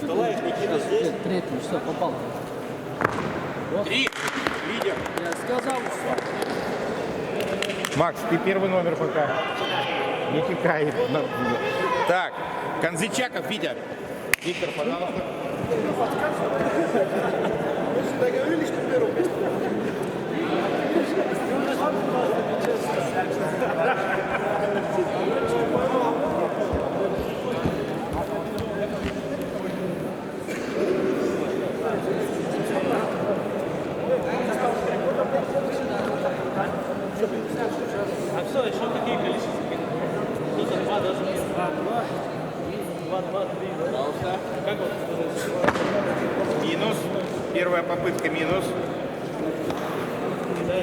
Николаев Никита здесь. Третий, все, попал. Вот. 3. Лидер. Я сказал, все. Макс, ты первый номер пока. Не текает. Так, Канзычаков, Витя. Виктор, пожалуйста. Мы же договорились, что первый место. А все, еще какие количества? Кто-то 2 даже. 2, 3. Пожалуйста. Как вот? Минус. Первая попытка минус. Да,